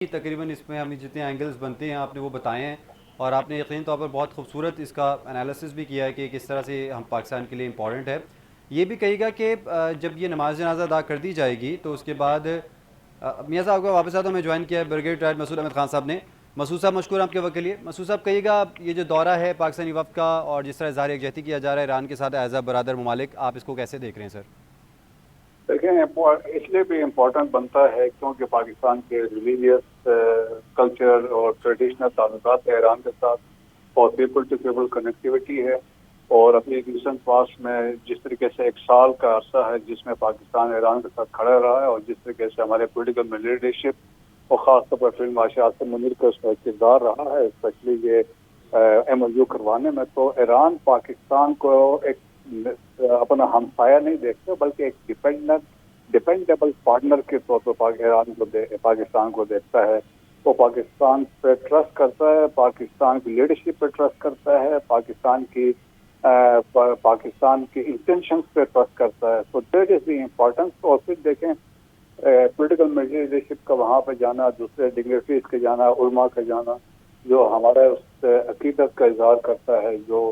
تقریباً اس میں ہمیں جتنے اینگلز بنتے ہیں آپ نے وہ بتائے ہیں، اور آپ نے یقینی طور پر بہت خوبصورت اس کا انالیسس بھی کیا ہے کہ کس طرح سے ہم پاکستان کے لیے امپورٹنٹ ہے۔ یہ بھی کہے گا کہ جب یہ نماز جنازہ ادا کر دی جائے گی تو اس کے بعد میاں صاحب کا واپس آتا ہوں، میں جوائن کیا ہے بریگیڈ ریٹائرڈ مسعود احمد خان صاحب نے۔ مسعود صاحب مشکور آپ کے وقت کے لیے۔ مسعود صاحب کہیے گا یہ جو دورہ ہے پاکستانی وفد کا اور جس طرح اظہار یکجہتی کیا جا رہا ہے ایران کے ساتھ ایز اے برادر ممالک، آپ اس کو کیسے دیکھ رہے ہیں سر؟ دیکھیں اس لیے بھی امپورٹنٹ بنتا ہے کیونکہ پاکستان کے ریلیجیس کلچر اور ٹریڈیشنل تعلقات ہے ایران کے ساتھ، اور پیپل ٹو پیپل کنیکٹیوٹی ہے، اور اپنی ریسنٹ پاسٹ میں جس طریقے سے ایک سال کا عرصہ ہے جس میں پاکستان ایران کے ساتھ کھڑا رہا ہے، اور جس طریقے سے ہمارے پولیٹیکل لیڈرشپ اور خاص طور پر فیلڈ مارشل عاصم منیر کا اس میں کردار رہا ہے، اسپیشلی یہ ایم او یو کروانے میں، تو ایران پاکستان کو ایک اپنا ہمسایہ نہیں دیکھتے بلکہ ایک ڈیپینڈیبل پارٹنر کے طور پر ایران کو پاکستان کو دیکھتا ہے۔ وہ پاکستان پہ ٹرسٹ کرتا ہے، پاکستان کی لیڈرشپ پہ ٹرسٹ کرتا ہے، پاکستان کی انٹینشنز پہ ٹرسٹ کرتا ہے۔ So that is the importance. اور پھر دیکھیں پولیٹیکل لیڈرشپ کا وہاں پہ جانا، دوسرے ڈگنیٹریز کے جانا، علماء کا جانا، جو ہمارا اس عقیدت کا اظہار کرتا ہے، جو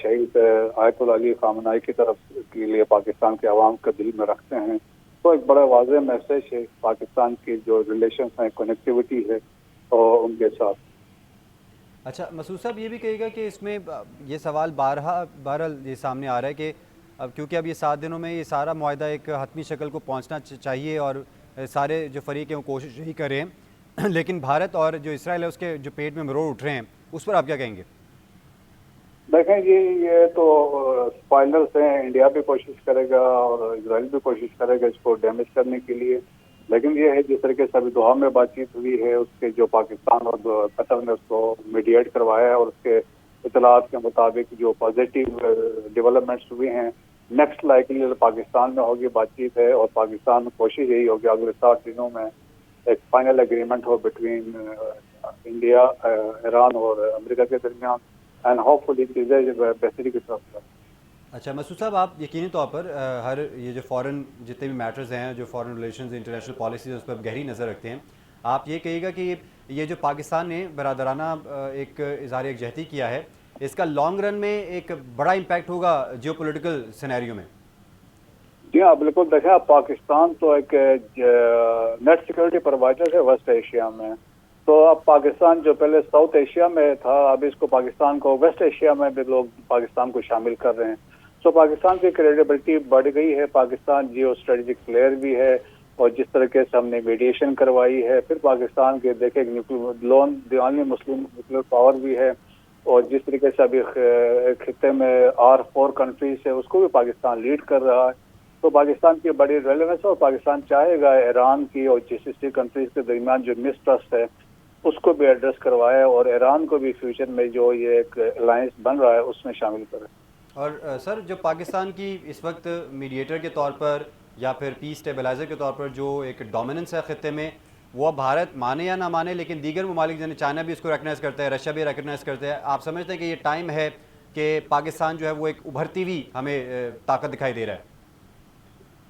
شہید آیت اللہ علی خامنہئی کی طرف کے لیے پاکستان کے عوام کا دل میں رکھتے ہیں، تو ایک بڑا واضح میسج ہے پاکستان کی جو ریلیشنز ہیں، کنیکٹیوٹی ہے اور ان کے ساتھ۔ اچھا مسعود صاحب یہ بھی کہے گا کہ اس میں یہ سوال بہرحال یہ سامنے آ رہا ہے کہ اب کیونکہ اب یہ 7 دنوں میں یہ سارا معاہدہ ایک حتمی شکل کو پہنچنا چاہیے اور سارے جو فریق ہیں وہ کوشش یہی کر رہے ہیں، لیکن بھارت اور جو اسرائیل ہے اس کے جو پیٹ میں مروڑ اٹھ رہے ہیں، اس پر آپ کیا کہیں گے؟ دیکھیں جی، یہ تو اسپائلرز ہیں، انڈیا بھی کوشش کرے گا اور اسرائیل بھی کوشش کرے گا اس کو ڈیمیج کرنے کے لیے، لیکن یہ ہے جس طریقے سے ابھی دوحہ میں بات چیت ہوئی ہے، اس کے جو پاکستان اور قطر نے اس کو میڈیٹ کروایا ہے، اور اس کے اطلاعات کے مطابق جو پازیٹیو ڈیولپمنٹس ہوئے ہیں، نیکسٹ لائکلی پاکستان میں ہوگی بات چیت ہے، اور پاکستان میں کوشش یہی ہوگی اگلے 7 دنوں میں ایک فائنل ایگریمنٹ ہو بٹوین انڈیا، ایران اور امریکہ کے درمیان، اینڈ ہوپ فلی چیزیں بہتری کی طرف جائیں۔ اچھا مسعود صاحب آپ یقینی طور پر ہر یہ جو فورن جتنے بھی میٹرز ہیں، جو فورن ریلیشنز انٹرنیشنل پالیسیز، اس پر گہری نظر رکھتے ہیں، آپ یہ کہیے گا کہ یہ جو پاکستان نے برادرانہ ایک اظہار یکجہتی کیا ہے، اس کا لانگ رن میں ایک بڑا امپیکٹ ہوگا جیو پولیٹیکل سینیریو میں؟ جی ہاں بالکل، دیکھیں اب پاکستان تو ایک نیٹ سیکورٹی پرووائڈر ہے ویسٹ ایشیا میں، تو اب پاکستان جو پہلے ساؤتھ ایشیا میں تھا، اب اس کو پاکستان کو ویسٹ ایشیا میں بھی لوگ پاکستان کو شامل کر رہے ہیں، سو پاکستان کی کریڈیبلٹی بڑھ گئی ہے، پاکستان جیو اسٹریٹجک پلیئر بھی ہے، اور جس طریقے سے ہم نے میڈیشن کروائی ہے، پھر پاکستان کے دیکھیں loan the only Muslim nuclear power بھی ہے، اور جس طریقے سے ابھی خطے میں R4 کنٹریز ہے اس کو بھی پاکستان لیڈ کر رہا ہے، تو پاکستان کی بڑی ریلیونس ہے، اور پاکستان چاہے گا ایران کی اور GCC کنٹریز کے درمیان جو مسٹرسٹ ہے اس کو بھی ایڈریس کروائے، اور ایران کو بھی فیوچر میں جو یہ ایک الائنس بن رہا ہے اس میں شامل کرے۔ اور سر جو پاکستان کی اس وقت میڈیٹر کے طور پر یا پھر پیس اسٹیبلائزر کے طور پر جو ایک ڈومیننس ہے خطے میں، وہ بھارت مانے یا نہ مانے لیکن دیگر ممالک جیسے چائنا بھی اس کو ریکگنائز کرتا ہے، رشیا بھی ریکگنائز کرتا ہے، آپ سمجھتے ہیں کہ یہ ٹائم ہے کہ پاکستان جو ہے وہ ایک ابھرتی ہوئی ہمیں طاقت دکھائی دے رہا ہے؟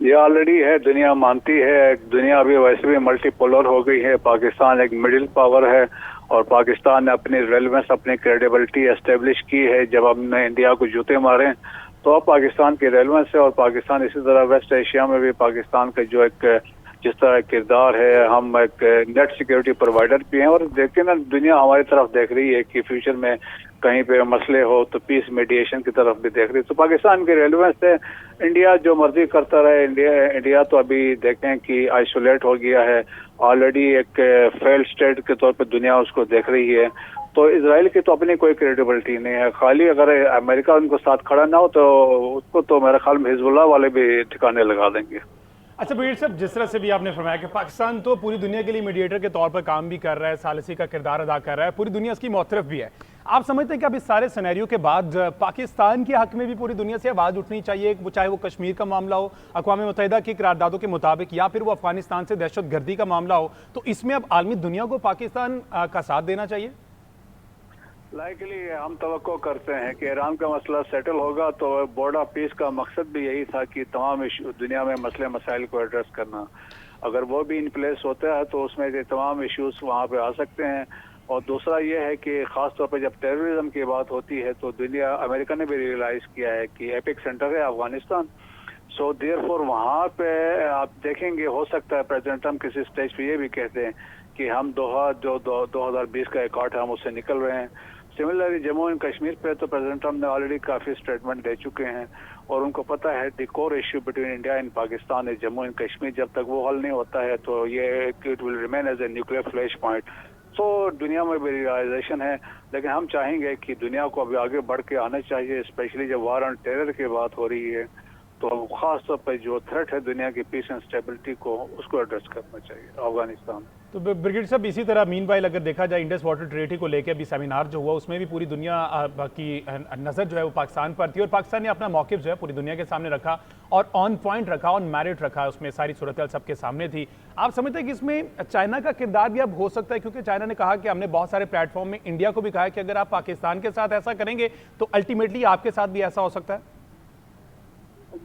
یہ آلریڈی ہے، دنیا مانتی ہے، دنیا ابھی ویسے بھی ملٹی پولر ہو گئی ہے، پاکستان ایک مڈل پاور ہے، اور پاکستان نے اپنی ریلیونس، اپنی کریڈیبلٹی اسٹیبلش کی ہے جب ہم نے انڈیا کو جوتے مارے، تو اب پاکستان کی ریلیونس ہے، اور پاکستان اسی طرح ویسٹ ایشیا میں بھی پاکستان کا جو ایک جس طرح کردار ہے، ہم ایک نیٹ سیکیورٹی پرووائڈر بھی ہیں، اور دیکھیں نا دنیا ہماری طرف دیکھ رہی ہے کہ فیوچر میں کہیں پہ مسئلے ہو تو پیس میڈیشن کی طرف بھی دیکھ رہی ہے، تو پاکستان کی ریلیونس ہے، انڈیا جو مرضی کرتا رہے، انڈیا تو ابھی دیکھیں کہ آئسولیٹ ہو گیا ہے، آلریڈی ایک فیلڈ اسٹیٹ کے طور پہ دنیا اس کو دیکھ رہی ہے، تو اسرائیل کی تو اپنی کوئی کریڈیبلٹی نہیں ہے، خالی اگر امریکہ ان کو ساتھ کھڑا نہ ہو تو اس کو تو میرے خیال میں حزب اللہ والے بھی ٹھکانے لگا دیں گے۔ اچھا بریگیڈ صاحب، جس طرح سے بھی آپ نے فرمایا کہ پاکستان تو پوری دنیا کے لیے میڈیٹر کے طور پر کام بھی کر رہا ہے، ثالثی کا کردار ادا کر رہا ہے، پوری دنیا اس کی معترف بھی ہے، آپ سمجھتے ہیں کہ اب اس سارے سینیریو کے بعد پاکستان کے حق میں بھی پوری دنیا سے آواز اٹھنی چاہیے، چاہے وہ کشمیر کا معاملہ ہو اقوام متحدہ کی قراردادوں کے مطابق، یا پھر وہ افغانستان سے دہشت گردی کا معاملہ ہو، تو اس میں اب عالمی دنیا کو پاکستان کا ساتھ دینا چاہیے؟ لائکلی ہم توقع کرتے ہیں کہ ایران کا مسئلہ سیٹل ہوگا تو بورڈ آف پیس کا مقصد بھی یہی تھا کہ تمام دنیا میں مسئلے مسائل کو ایڈریس کرنا۔ اگر وہ بھی ان پلیس ہوتا ہے تو اس میں تمام ایشوز وہاں پہ آ سکتے ہیں. اور دوسرا یہ ہے کہ خاص طور پہ جب ٹیررزم کی بات ہوتی ہے تو دنیا امریکہ نے بھی ریئلائز کیا ہے کہ ایپک سینٹر ہے افغانستان. سو دیئر فور وہاں پہ آپ دیکھیں گے ہو سکتا ہے پریزیڈنٹ ٹرمپ کسی اسٹیج پہ یہ بھی کہتے ہیں کہ ہم دوحہ جو 2020 کا ایکارڈ ہے ہم اس سے نکل رہے ہیں. سملرلی جموں اینڈ کشمیر پہ تو پریزیڈنٹ ٹرمپ نے آلریڈی کافی اسٹیٹمنٹ دے چکے ہیں اور ان کو پتہ ہے the core issue between India and Pakistan ہے جموں اینڈ کشمیر. جب تک وہ حل نہیں ہوتا ہے تو یہ it will remain as a nuclear flash point. So دنیا میں بھی ریئلائزیشن ہے لیکن ہم چاہیں گے کہ دنیا کو ابھی آگے بڑھ کے آنا چاہیے, اسپیشلی جب وار آن ٹیرر کی بات ہو رہی ہے تو خاص طور پہ جو تھریٹ ہے دنیا کی پیس اینڈ اسٹیبلٹی کو اس کو ایڈریس کرنا چاہیے افغانستان. تو بریگیڈیئر صاحب اسی طرح مین بھائی اگر دیکھا جائے انڈس واٹر ٹریٹی کو لے کے ابھی سیمینار جو ہوا اس میں بھی پوری دنیا کی نظر جو ہے وہ پاکستان پر تھی اور پاکستان نے اپنا موقف جو ہے پوری دنیا کے سامنے رکھا اور آن پوائنٹ رکھا, آن میرٹ رکھا, اس میں ساری صورتحال سب کے سامنے تھی. آپ سمجھتے ہیں کہ اس میں چائنا کا کردار بھی اب ہو سکتا ہے کیونکہ چائنا نے کہا کہ ہم نے بہت سارے پلیٹ فارم میں انڈیا کو بھی کہا کہ اگر آپ پاکستان کے ساتھ ایسا کریں گے تو الٹیمیٹلی آپ کے ساتھ بھی ایسا ہو سکتا ہے؟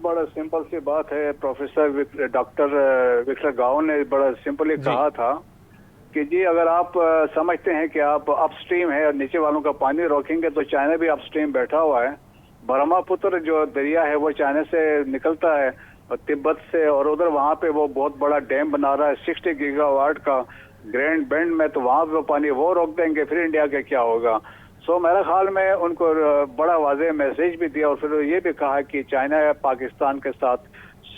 بڑا سمپل سی بات ہے. پروفیسر ڈاکٹر وکٹر گاؤ نے بڑا سمپلی کہا تھا کہ جی اگر آپ سمجھتے ہیں کہ آپ اپ سٹریم ہے اور نیچے والوں کا پانی روکیں گے تو چائنا بھی اپ سٹریم بیٹھا ہوا ہے. برہما پتر جو دریا ہے وہ چائنا سے نکلتا ہے اور تبت سے, اور ادھر وہاں پہ وہ بہت بڑا ڈیم بنا رہا ہے 60 گیگا واٹ کا گرینڈ بینڈ میں, تو وہاں پہ پانی وہ روک دیں گے پھر انڈیا کا کیا ہوگا. سو میرے خیال میں ان کو بڑا واضح میسج بھی دیا اور پھر یہ بھی کہا کہ چائنا پاکستان کے ساتھ,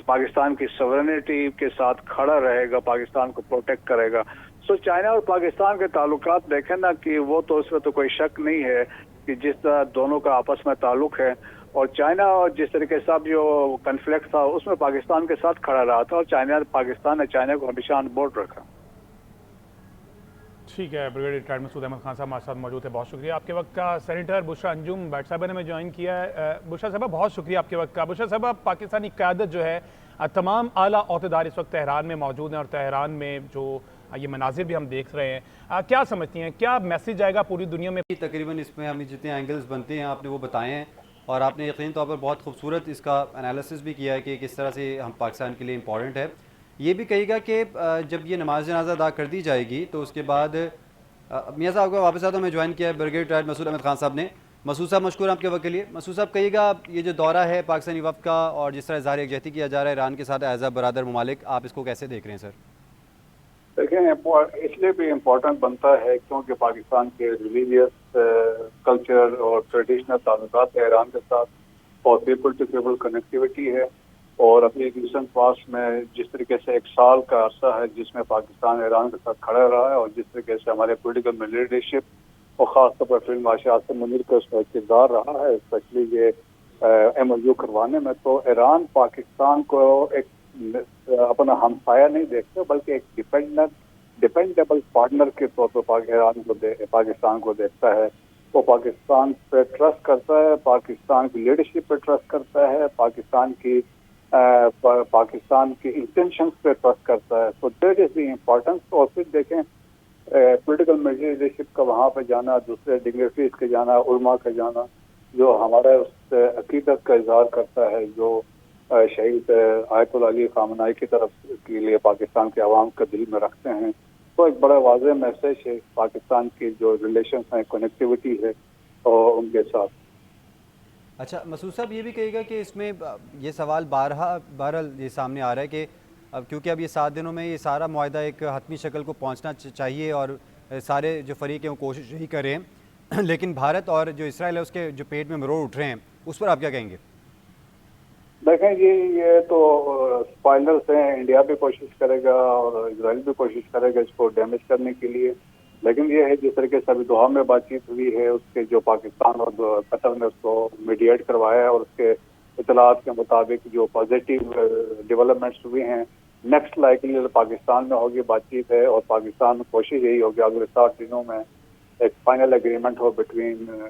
پاکستان کی سورینٹی کے ساتھ کھڑا رہے گا, پاکستان کو پروٹیکٹ کرے گا. سو چائنا اور پاکستان کے تعلقات دیکھیں نا کہ وہ تو اس میں تو کوئی شک نہیں ہے کہ جس طرح دونوں کا آپس میں تعلق ہے, اور چائنا اور جس طریقے سے اب جو کنفلکٹ تھا اس میں پاکستان کے ساتھ کھڑا رہا تھا اور پاکستان نے چائنا کو ہمیشہ آن بورڈ رکھا. ٹھیک ہے, بریگیڈیئر ریٹائرڈ مسعود احمد خان صاحب ہمارے ساتھ موجود ہے, بہت شکریہ آپ کے وقت کا. سینیٹر بشرا انجم بٹ صاحبہ نے میں جوائن کیا ہے. بشرا صاحبہ بہت شکریہ آپ کے وقت کا. بشرا صاحبہ پاکستانی قیادت جو ہے تمام اعلیٰ عہدیدار اس وقت تہران میں موجود ہیں اور تہران میں جو یہ مناظر بھی ہم دیکھ رہے ہیں, کیا سمجھتی ہیں کیا میسیج آئے گا پوری دنیا میں؟ تقریباً اس میں ہمیں جتنے اینگلز بنتے ہیں آپ نے وہ بتائے ہیں اور آپ نے یقینی طور پر بہت خوبصورت اس کا انالیسس بھی کیا ہے کہ کس طرح سے ہم پاکستان کے لیے امپورٹنٹ ہے. یہ بھی کہے گا کہ جب یہ نماز جنازہ ادا کر دی جائے گی تو اس کے بعد میاں صاحب کو واپس آتا ہوں, میں جوائن کیا ہے بریگیڈیئر ریٹائرڈ مسعود احمد خان صاحب نے. مسعود صاحب مشکور آپ کے وقت کے لیے. مسعود صاحب کہیے گا یہ جو دورہ ہے پاکستانی وفد کا اور جس طرح اظہار یکجہتی کیا جا رہا ہے ایران کے ساتھ ایز اے برادر ممالک, آپ اس کو کیسے دیکھ رہے ہیں سر؟ دیکھیں اس لیے بھی امپورٹنٹ بنتا ہے کیونکہ پاکستان کے ریلیجیس کلچر اور ٹریڈیشنل تعلقات ہے ایران کے ساتھ اور پیپل ٹو پیپل کنیکٹیوٹی ہے, اور ابھی ریسنٹ پاسٹ میں جس طریقے سے 1 سال کا عرصہ ہے جس میں پاکستان ایران کے ساتھ کھڑا رہا ہے اور جس طریقے سے ہمارے پولیٹیکل لیڈرشپ اور خاص طور پر فلم بادشاہ آصم منیر کا اس میں کردار رہا ہے اسپیشلی یہ ایم او یو کروانے میں, تو ایران پاکستان کو ایک اپنا ہمسایہ نہیں دیکھتے بلکہ ایک ڈیپینڈیبل پارٹنر کے طور پر ایران کو پاکستان کو دیکھتا ہے. وہ پاکستان پہ ٹرسٹ کرتا ہے, پاکستان کی لیڈرشپ پہ ٹرسٹ کرتا ہے, پاکستان کی انٹینشنز پہ ٹرسٹ کرتا ہے. So that is the importance. اور پھر دیکھیں پولیٹیکل لیڈرشپ کا وہاں پہ جانا, دوسرے ڈگنیٹریز کے جانا, علماء کا جانا, جو ہمارا اس عقیدت کا اظہار کرتا ہے, جو شہید آیت اللہ علی خامنہئی کی طرف کے لیے پاکستان کے عوام کا دل میں رکھتے ہیں. تو ایک بڑا واضح میسج ہے پاکستان کی جو ریلیشنز ہیں, کنیکٹیوٹی ہے اور ان کے ساتھ. اچھا مسعود صاحب یہ بھی کہے گا کہ اس میں یہ سوال بہرحال یہ سامنے آ رہا ہے کہ اب کیونکہ اب یہ 7 دنوں میں یہ سارا معاہدہ ایک حتمی شکل کو پہنچنا چاہیے اور سارے جو فریق ہیں وہ کوشش یہی کر رہے ہیں, لیکن بھارت اور جو اسرائیل ہے اس کے جو پیٹ میں مروڑ اٹھ رہے ہیں, اس پر آپ کیا کہیں گے؟ دیکھیں جی یہ تو اسپائلرس ہیں, انڈیا بھی کوشش کرے گا اور اسرائیل بھی کوشش کرے گا اس کو ڈیمیج کرنے کے لیے, لیکن یہ ہے جس طریقے سے ابھی دوحہ میں بات چیت ہوئی ہے اس کے جو پاکستان اور قطر نے اس کو میڈیٹ کروایا ہے اور اس کے اطلاعات کے مطابق جو پازیٹیو ڈیولپمنٹس ہوئی ہیں, نیکسٹ لائکلی پاکستان میں ہوگی بات چیت ہے اور پاکستان میں کوشش یہی ہوگی اگلے 7 دنوں میں ایک فائنل ایگریمنٹ ہو بٹوین